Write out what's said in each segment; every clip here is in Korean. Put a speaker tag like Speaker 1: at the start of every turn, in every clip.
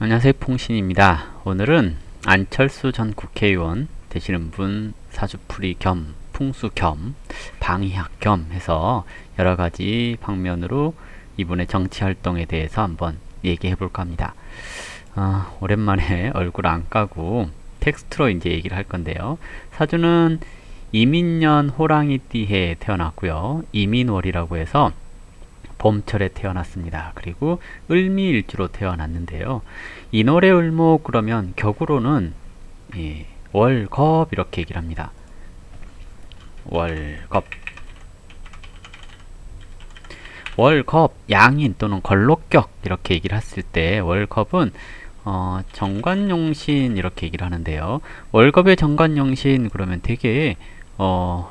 Speaker 1: 안녕하세요, 풍신입니다. 오늘은 안철수 전 국회의원 되시는 분 사주풀이 겸 풍수 겸 방의학 겸 해서 여러가지 방면으로 이분의 정치 활동에 대해서 한번 얘기해 볼까 합니다. 오랜만에 얼굴 안 까고 텍스트로 이제 얘기를 할 건데요. 사주는 이민년 호랑이띠해에 태어났고요. 이민월이라고 해서 봄철에 태어났습니다. 그리고 을미일주로 태어났는데요. 인월의 을목 그러면 격으로는 월겁 이렇게 얘기를 합니다. 월겁 양인 또는 걸록격 이렇게 얘기를 했을 때 월겁은 정관용신 이렇게 얘기를 하는데요. 월겁의 정관용신 그러면 되게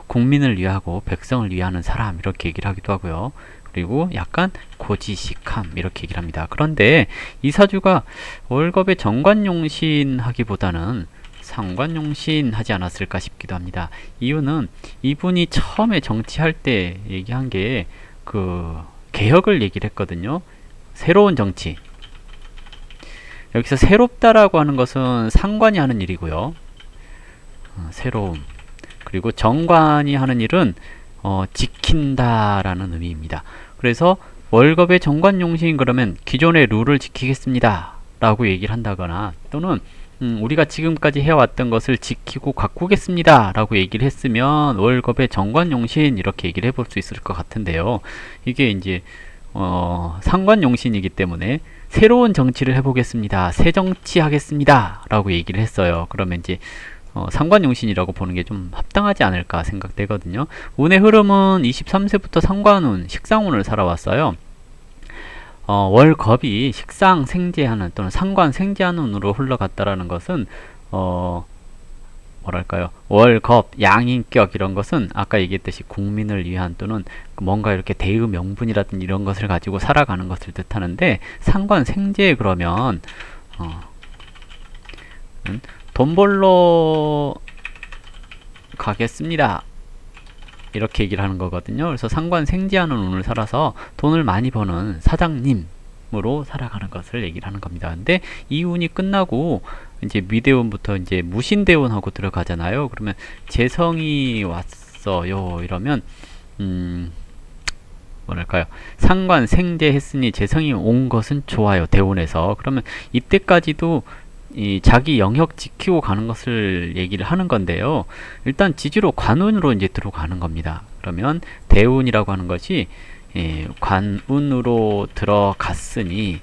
Speaker 1: 국민을 위하고 백성을 위하는 사람 이렇게 얘기를 하기도 하고요. 그리고 약간 고지식함 이렇게 얘기를 합니다. 그런데 이 사주가 월겁의 정관용신 하기보다는 상관용신 하지 않았을까 싶기도 합니다. 이유는 이분이 처음에 정치할 때 얘기한 게 그 개혁을 얘기를 했거든요. 새로운 정치. 여기서 새롭다라고 하는 것은 상관이 하는 일이고요. 새로움. 그리고 정관이 하는 일은 지킨다라는 의미입니다. 그래서 월겁의 정관용신 그러면 기존의 룰을 지키겠습니다 라고 얘기를 한다거나 또는 우리가 지금까지 해왔던 것을 지키고 가꾸겠습니다 라고 얘기를 했으면 월겁의 정관용신 이렇게 얘기를 해볼 수 있을 것 같은데요. 이게 이제 상관용신이기 때문에 새로운 정치를 해보겠습니다, 새 정치 하겠습니다 라고 얘기를 했어요. 그러면 이제 상관용신이라고 보는 게 좀 합당하지 않을까 생각되거든요. 운의 흐름은 23세부터 상관운, 식상운을 살아왔어요. 월겁이 식상 생재하는 또는 상관 생재하는 운으로 흘러갔다라는 것은 뭐랄까요, 월겁, 양인격 이런 것은 아까 얘기했듯이 국민을 위한 또는 뭔가 이렇게 대의 명분이라든지 이런 것을 가지고 살아가는 것을 뜻하는데, 상관 생재 그러면 돈 벌러 가겠습니다 이렇게 얘기를 하는 거거든요. 그래서 상관 생지하는 운을 살아서 돈을 많이 버는 사장님으로 살아가는 것을 얘기를 하는 겁니다. 근데 이 운이 끝나고 이제 미대운부터 이제 무신대운하고 들어가잖아요. 그러면 재성이 왔어요 이러면 뭐랄까요, 상관 생재 했으니 재성이 온 것은 좋아요, 대운에서. 그러면 이때까지도 이 자기 영역 지키고 가는 것을 얘기를 하는 건데요. 일단 지지로 관운으로 이제 들어가는 겁니다. 그러면 대운이라고 하는 것이 관운으로 들어갔으니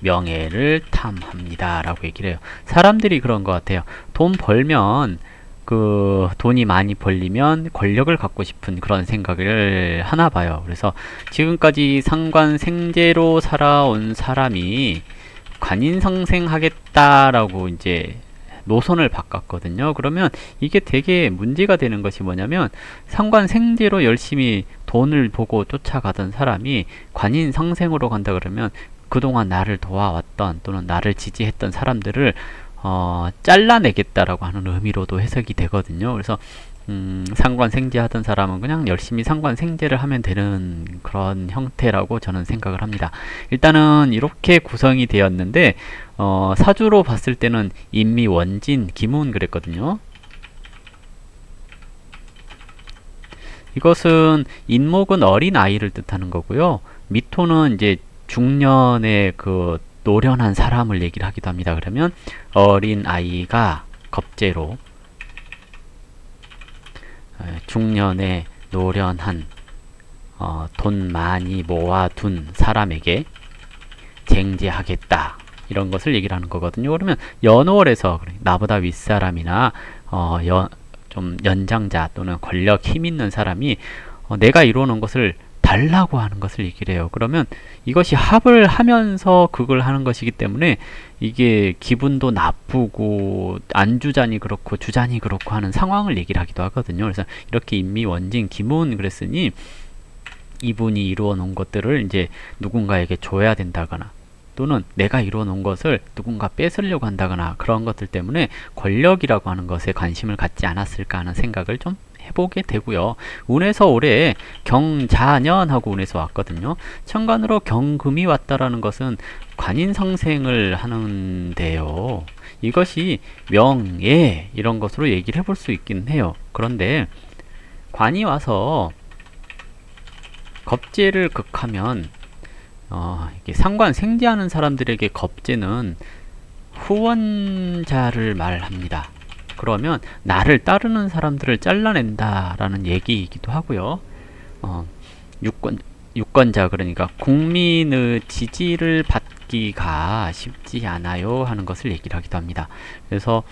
Speaker 1: 명예를 탐합니다 라고 얘기를 해요. 사람들이 그런 것 같아요. 돈 벌면 그 돈이 많이 벌리면 권력을 갖고 싶은 그런 생각을 하나 봐요. 그래서 지금까지 상관생재로 살아온 사람이 관인상생하겠다라고 이제 노선을 바꿨거든요. 그러면 이게 되게 문제가 되는 것이 뭐냐면, 상관생재로 열심히 돈을 보고 쫓아가던 사람이 관인상생으로 간다 그러면 그동안 나를 도와왔던 또는 나를 지지했던 사람들을 잘라내겠다라고 하는 의미로도 해석이 되거든요. 그래서 상관생재 하던 사람은 그냥 열심히 상관생재를 하면 되는 그런 형태라고 저는 생각을 합니다. 일단은 이렇게 구성이 되었는데 사주로 봤을 때는 인미, 원진, 기문 그랬거든요. 이것은 인목은 어린 아이를 뜻하는 거고요. 미토는 이제 중년의 그 노련한 사람을 얘기를 하기도 합니다. 그러면 어린 아이가 겁재로 중년에 노련한 돈 많이 모아둔 사람에게 쟁제하겠다 이런 것을 얘기를 하는 거거든요. 그러면 연월에서 나보다 윗사람이나 좀 연장자 또는 권력 힘 있는 사람이 내가 이루어놓은 것을 달라고 하는 것을 얘기를 해요. 그러면 이것이 합을 하면서 그걸 하는 것이기 때문에 이게 기분도 나쁘고 안주자니 그렇고 주자니 그렇고 하는 상황을 얘기를 하기도 하거든요. 그래서 이렇게 인미, 원진, 기문 그랬으니 이분이 이루어 놓은 것들을 이제 누군가에게 줘야 된다거나 또는 내가 이루어 놓은 것을 누군가 뺏으려고 한다거나 그런 것들 때문에 권력이라고 하는 것에 관심을 갖지 않았을까 하는 생각을 좀 해보게 되고요. 운에서 올해 경자년하고 운에서 왔거든요. 천간으로 경금이 왔다라는 것은 관인상생을 하는데요. 이것이 명예 이런 것으로 얘기를 해볼 수 있긴 해요. 그런데 관이 와서 겁재를 극하면 이게 상관 생지하는 사람들에게 겁재는 후원자를 말합니다. 그러면 나를 따르는 사람들을 잘라낸다라는 얘기이기도 하고요. 유권자 그러니까 국민의 지지를 받기가 쉽지 않아요 하는 것을 얘기를 하기도 합니다. 그래서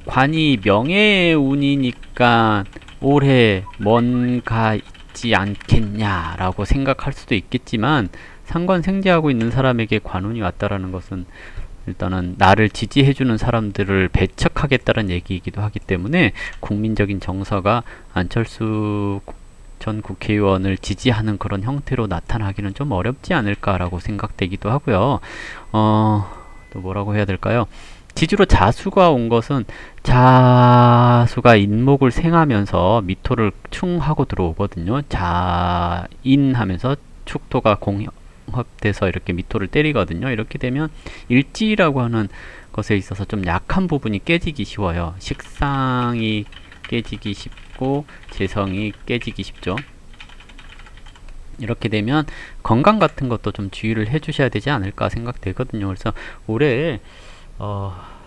Speaker 1: 관이 명예운이니까 올해 뭔가 있지 않겠냐라고 생각할 수도 있겠지만 상관생지하고 있는 사람에게 관운이 왔다라는 것은 일단은 나를 지지해주는 사람들을 배척하겠다는 얘기이기도 하기 때문에 국민적인 정서가 안철수 전 국회의원을 지지하는 그런 형태로 나타나기는 좀 어렵지 않을까라고 생각되기도 하고요. 또 뭐라고 해야 될까요? 지지로 자수가 온 것은 자수가 인목을 생하면서 미토를 충하고 들어오거든요. 자인하면서 축토가 공합돼서 이렇게 미토를 때리거든요. 이렇게 되면 일지라고 하는 것에 있어서 좀 약한 부분이 깨지기 쉬워요. 식상이 깨지기 쉽고 재성이 깨지기 쉽죠. 이렇게 되면 건강 같은 것도 좀 주의를 해주셔야 되지 않을까 생각되거든요. 그래서 올해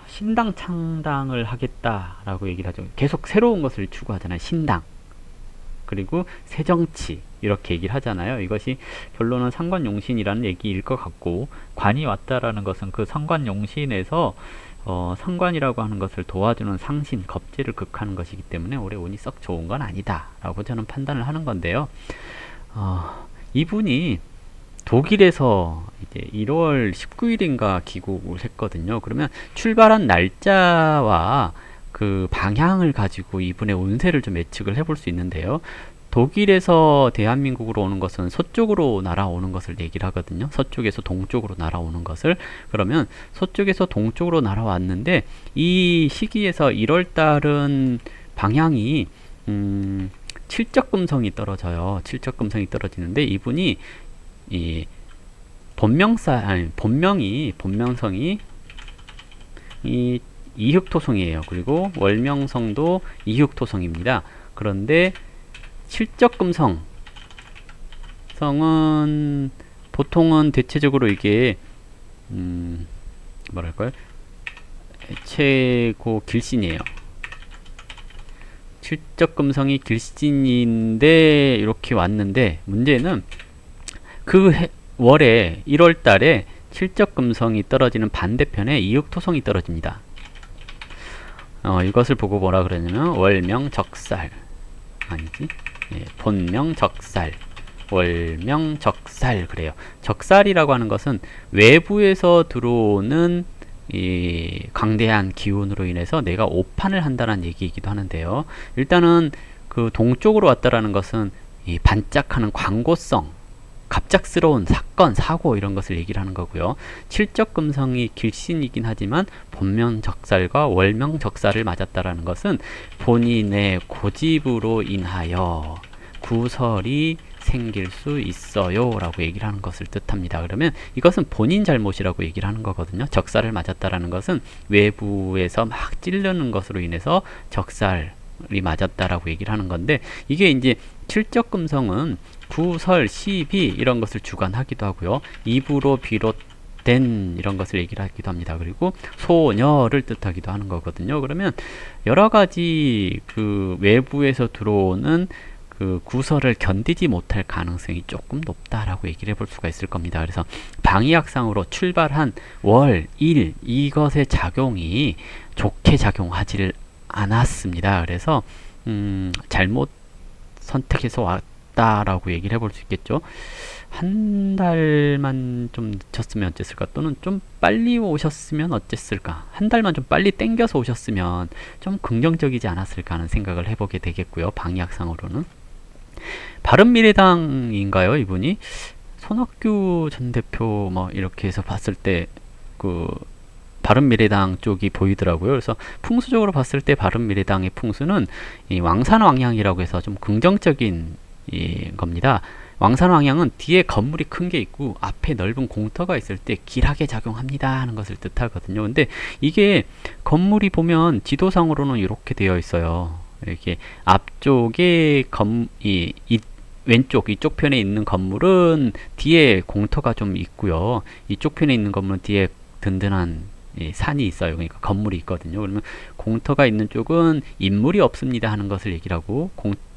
Speaker 1: 신당 창당을 하겠다라고 얘기를 하죠. 계속 새로운 것을 추구하잖아요. 신당 그리고 새정치 이렇게 얘기를 하잖아요. 이것이 결론은 상관용신이라는 얘기일 것 같고, 관이 왔다라는 것은 그 상관용신에서 상관이라고 하는 것을 도와주는 상신, 겁재를 극하는 것이기 때문에 올해 운이 썩 좋은 건 아니다 라고 저는 판단을 하는 건데요. 이분이 독일에서 이제 1월 19일인가 귀국을 했거든요. 그러면 출발한 날짜와 그 방향을 가지고 이분의 운세를 좀 예측을 해볼 수 있는데요. 독일에서 대한민국으로 오는 것은 서쪽으로 날아오는 것을 얘기를 하거든요. 서쪽에서 동쪽으로 날아오는 것을. 그러면 서쪽에서 동쪽으로 날아왔는데 이 시기에서 1월달은 방향이 칠적금성이 떨어져요. 칠적금성이 떨어지는데 이분이 이 본명성이 이 이흑토성이에요. 그리고 월명성도 이흑토성입니다. 그런데 칠적금성 성은 보통은 대체적으로 이게 뭐랄까요? 최고 길신이에요. 칠적금성이 길신인데 이렇게 왔는데 문제는 그 월에 1월달에 칠적금성이 떨어지는 반대편에 이흑토성이 떨어집니다. 이것을 보고 뭐라 그러냐면 월명적살 아니지? 예, 본명적살 월명적살 그래요. 적살이라고 하는 것은 외부에서 들어오는 이 강대한 기운으로 인해서 내가 오판을 한다는 얘기이기도 하는데요. 일단은 그 동쪽으로 왔다라는 것은 이 반짝하는 광고성, 갑작스러운 사건, 사고 이런 것을 얘기를 하는 거고요. 칠적금성이 길신이긴 하지만 본명적살과 월명적살을 맞았다라는 것은 본인의 고집으로 인하여 구설이 생길 수 있어요 라고 얘기를 하는 것을 뜻합니다. 그러면 이것은 본인 잘못이라고 얘기를 하는 거거든요. 적살을 맞았다라는 것은 외부에서 막 찌르는 것으로 인해서 적살이 맞았다라고 얘기를 하는 건데, 이게 이제 칠적금성은 구설, 시비 이런 것을 주관하기도 하고요. 입으로 비롯된 이런 것을 얘기를 하기도 합니다. 그리고 소녀를 뜻하기도 하는 거거든요. 그러면 여러 가지 그 외부에서 들어오는 그 구설을 견디지 못할 가능성이 조금 높다라고 얘기를 해볼 수가 있을 겁니다. 그래서 방위학상으로 출발한 월, 일 이것의 작용이 좋게 작용하지를 않았습니다. 그래서 잘못 선택해서 왔다라고 얘기를 해볼 수 있겠죠. 한 달만 좀 늦췄으면 어땠을까, 또는 좀 빨리 오셨으면 어땠을까, 한 달만 좀 빨리 땡겨서 오셨으면 좀 긍정적이지 않았을까 하는 생각을 해보게 되겠고요. 방위학상으로는 바른미래당인가요? 이분이 손학규 전 대표 뭐 이렇게 해서 봤을 때 그 바른미래당 쪽이 보이더라고요. 그래서 풍수적으로 봤을 때 바른미래당의 풍수는 이 왕산왕향이라고 해서 좀 긍정적인 겁니다. 왕산왕향은 뒤에 건물이 큰 게 있고 앞에 넓은 공터가 있을 때 길하게 작용합니다 하는 것을 뜻하거든요. 근데 이게 건물이 보면 지도상으로는 이렇게 되어 있어요. 이렇게 앞쪽에 왼쪽 이쪽 편에 있는 건물은 뒤에 공터가 좀 있고요. 이쪽 편에 있는 건물은 뒤에 든든한 산이 있어요. 그러니까 건물이 있거든요. 그러면 공터가 있는 쪽은 인물이 없습니다 하는 것을 얘기를 하고,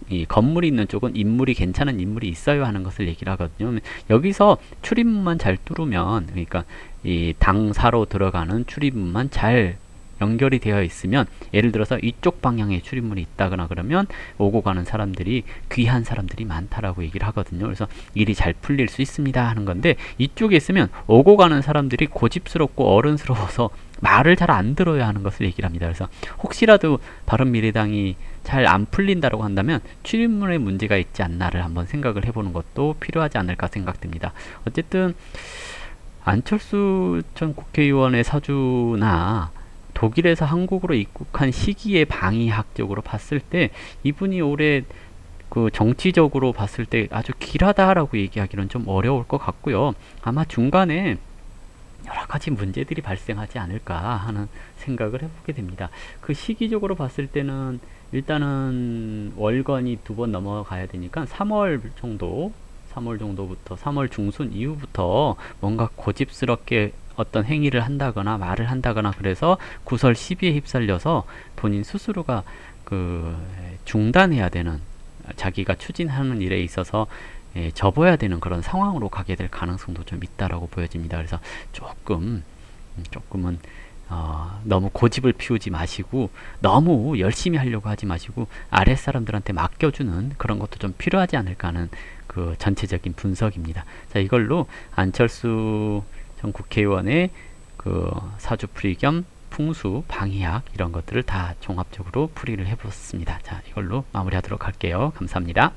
Speaker 1: 이 건물이 있는 쪽은 인물이 괜찮은 인물이 있어요 하는 것을 얘기를 하거든요. 여기서 출입문만 잘 뚫으면, 그러니까 이 당사로 들어가는 출입문만 잘 연결이 되어 있으면, 예를 들어서 이쪽 방향에 출입문이 있다거나 그러면 오고 가는 사람들이 귀한 사람들이 많다라고 얘기를 하거든요. 그래서 일이 잘 풀릴 수 있습니다 하는 건데, 이쪽에 있으면 오고 가는 사람들이 고집스럽고 어른스러워서 말을 잘 안 들어야 하는 것을 얘기를 합니다. 그래서 혹시라도 바른미래당이 잘 안 풀린다고 한다면 출입문에 문제가 있지 않나를 한번 생각을 해보는 것도 필요하지 않을까 생각됩니다. 어쨌든 안철수 전 국회의원의 사주나 독일에서 한국으로 입국한 시기의 방위학적으로 봤을 때 이분이 올해 그 정치적으로 봤을 때 아주 길하다라고 얘기하기는 좀 어려울 것 같고요. 아마 중간에 여러 가지 문제들이 발생하지 않을까 하는 생각을 해보게 됩니다. 그 시기적으로 봤을 때는 일단은 월건이 2번 넘어가야 되니까 3월 정도부터 3월 중순 이후부터 뭔가 고집스럽게 어떤 행위를 한다거나 말을 한다거나 그래서 구설 시비에 휩쓸려서 본인 스스로가 그 중단해야 되는, 자기가 추진하는 일에 있어서 접어야 되는 그런 상황으로 가게 될 가능성도 좀 있다라고 보여집니다. 그래서 조금은 너무 고집을 피우지 마시고 너무 열심히 하려고 하지 마시고 아랫사람들한테 맡겨주는 그런 것도 좀 필요하지 않을까 하는 그 전체적인 분석입니다. 자, 이걸로 안철수 전 국회의원의 그 사주풀이 겸 풍수, 방위학 이런 것들을 다 종합적으로 풀이를 해봤습니다. 자, 이걸로 마무리하도록 할게요. 감사합니다.